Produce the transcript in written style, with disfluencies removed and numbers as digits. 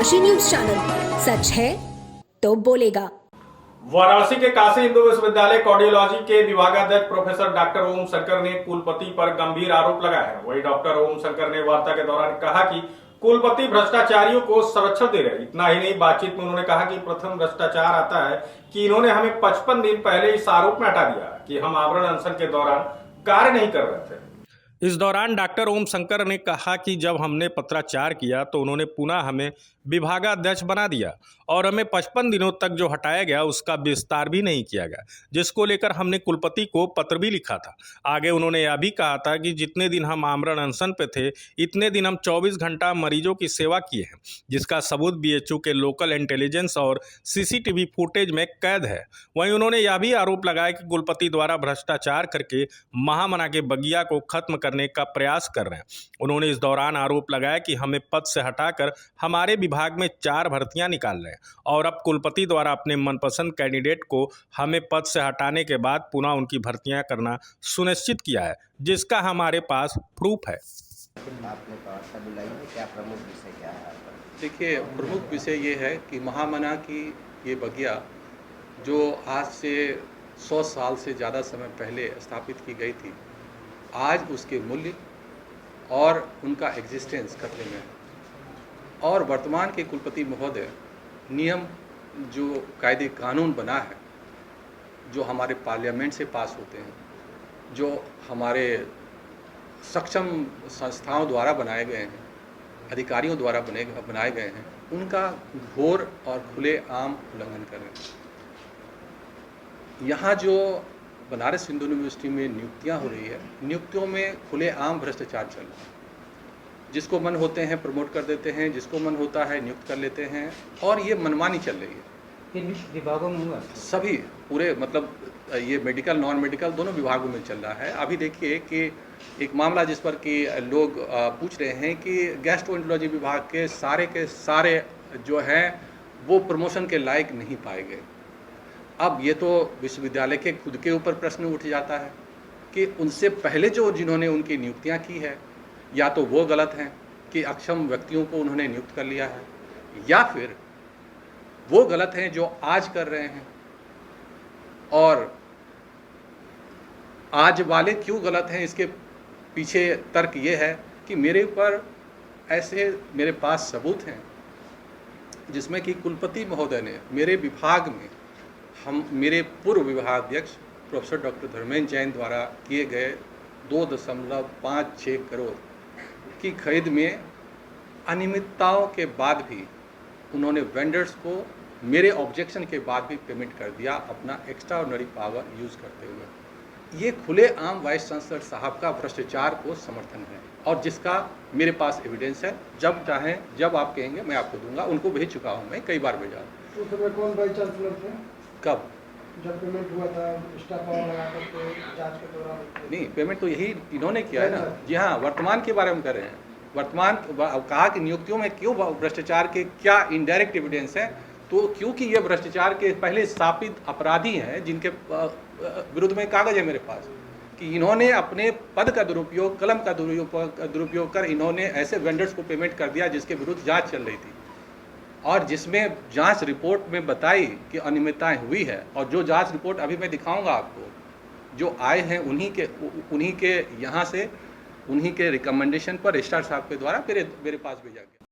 Kashi news channel, सच है तो बोलेगा। वाराणसी के काशी हिंदू विश्वविद्यालय कार्डियोलॉजी के विभागाध्यक्ष प्रोफेसर डॉक्टर ओम शंकर ने कुलपति पर गंभीर आरोप लगाया है। वहीं डॉक्टर ओम शंकर ने वार्ता के दौरान कहा कि कुलपति भ्रष्टाचारियों को संरक्षण दे रहे। इतना ही नहीं, बातचीत में उन्होंने कहा कि प्रथम भ्रष्टाचार आता है कि इन्होंने हमें 55 दिन पहले इस आरोप में हटा दिया कि हम आवरण अनशन के दौरान कार्य नहीं कर रहे थे। इस दौरान डॉक्टर ओम शंकर ने कहा कि जब हमने पत्राचार किया तो उन्होंने पुनः हमें विभागाध्यक्ष बना दिया और हमें 55 दिनों तक जो हटाया गया उसका विस्तार भी नहीं किया गया, जिसको लेकर हमने कुलपति को पत्र भी लिखा था। आगे उन्होंने यह भी कहा था कि जितने दिन हम आमरण अनशन पे थे इतने दिन हम 24 घंटा मरीजों की सेवा किए हैं, जिसका सबूत बीएचयू के लोकल इंटेलिजेंस और सीसीटीवी फुटेज में कैद है। वहीं उन्होंने यह भी आरोप लगाया कि कुलपति द्वारा भ्रष्टाचार करके महामना के बगिया को खत्म करने का प्रयास कर रहे हैं। उन्होंने इस दौरान आरोप लगाया कि हमें पद से हटाकर हमारे विभाग में 4 भर्तियां निकाल रहे हैं और अब कुलपति द्वारा अपने मनपसंद कैंडिडेट को हमें पद से हटाने के बाद पुनः उनकी भर्तियां करना सुनिश्चित किया है, जिसका हमारे पास प्रूफ है। आपने वार्ता बुलाई है, क्या प्रमुख विषय क्या है? देखिए, प्रमुख विषय ये है कि महामना की ये बगिया जो आज से 100 साल से ज़्यादा समय पहले स्थापित की गई थी, आज उसके मूल्य और उनका एग्जिस्टेंस खतरे में है। और वर्तमान के कुलपति महोदय नियम जो कायदे कानून बना है, जो हमारे पार्लियामेंट से पास होते हैं, जो हमारे सक्षम संस्थाओं द्वारा बनाए गए हैं, अधिकारियों द्वारा बनाए गए हैं, उनका घोर और खुलेआम उल्लंघन कर रहे हैं। यहाँ जो बनारस हिंदू यूनिवर्सिटी में नियुक्तियाँ हो रही है, नियुक्तियों में खुलेआम भ्रष्टाचार चल रहा है। जिसको मन होते हैं प्रमोट कर देते हैं, जिसको मन होता है नियुक्त कर लेते हैं, और ये मनमानी चल रही है। किन विभागों में हुआ? सभी पूरे मतलब ये मेडिकल नॉन मेडिकल दोनों विभागों में चल रहा है। अभी देखिए कि एक मामला जिस पर कि लोग पूछ रहे हैं कि गैस्ट्रोएंटरोलॉजी विभाग के सारे जो हैं वो प्रमोशन के लायक नहीं पाए गए। अब ये तो विश्वविद्यालय के खुद के ऊपर प्रश्न उठ जाता है कि उनसे पहले जो जिन्होंने उनकी नियुक्तियां की है, या तो वो गलत हैं कि अक्षम व्यक्तियों को उन्होंने नियुक्त कर लिया है, या फिर वो गलत हैं जो आज कर रहे हैं। और आज वाले क्यों गलत हैं, इसके पीछे तर्क ये है कि मेरे पास सबूत हैं जिसमें कि कुलपति महोदय ने मेरे विभाग में मेरे पूर्व विभागाध्यक्ष प्रोफेसर डॉक्टर धर्मेंद्र जैन द्वारा किए गए 2.56 करोड़ की खरीद में अनियमितताओं के बाद भी उन्होंने वेंडर्स को मेरे ऑब्जेक्शन के बाद भी पेमेंट कर दिया, अपना एक्स्ट्राऑर्डिनरी पावर यूज़ करते हुए। ये खुलेआम वाइस चांसलर साहब का भ्रष्टाचार को समर्थन है और जिसका मेरे पास एविडेंस है। जब चाहें, जब आप कहेंगे मैं आपको दूंगा। उनको भेज चुका हूँ, मैं कई बार भेजा। तो समय कौन वाइस चांसलर थे? कब? जब पेमेंट हुआ था स्टाफ पावर लगा करके जांच के दौरान? नहीं, पेमेंट तो यही इन्होंने किया है ना। जी हाँ, वर्तमान के बारे में कर रहे हैं। वर्तमान कहा कि नियुक्तियों में क्यों भ्रष्टाचार के क्या इनडायरेक्ट एविडेंस है, तो क्योंकि ये भ्रष्टाचार के पहले स्थापित अपराधी हैं जिनके विरुद्ध में कागज है मेरे पास कि इन्होंने अपने पद का दुरुपयोग, कलम का दुरुपयोग कर इन्होंने ऐसे वेंडर्स को पेमेंट कर दिया जिसके विरुद्ध जांच चल रही थी और जिसमें जांच रिपोर्ट में बताई कि अनियमितताएं हुई है। और जो जांच रिपोर्ट अभी मैं दिखाऊंगा आपको, जो आए हैं उन्हीं के यहाँ से, उन्हीं के रिकमेंडेशन पर रजिस्ट्रार साहब के द्वारा मेरे पास भेजा गया।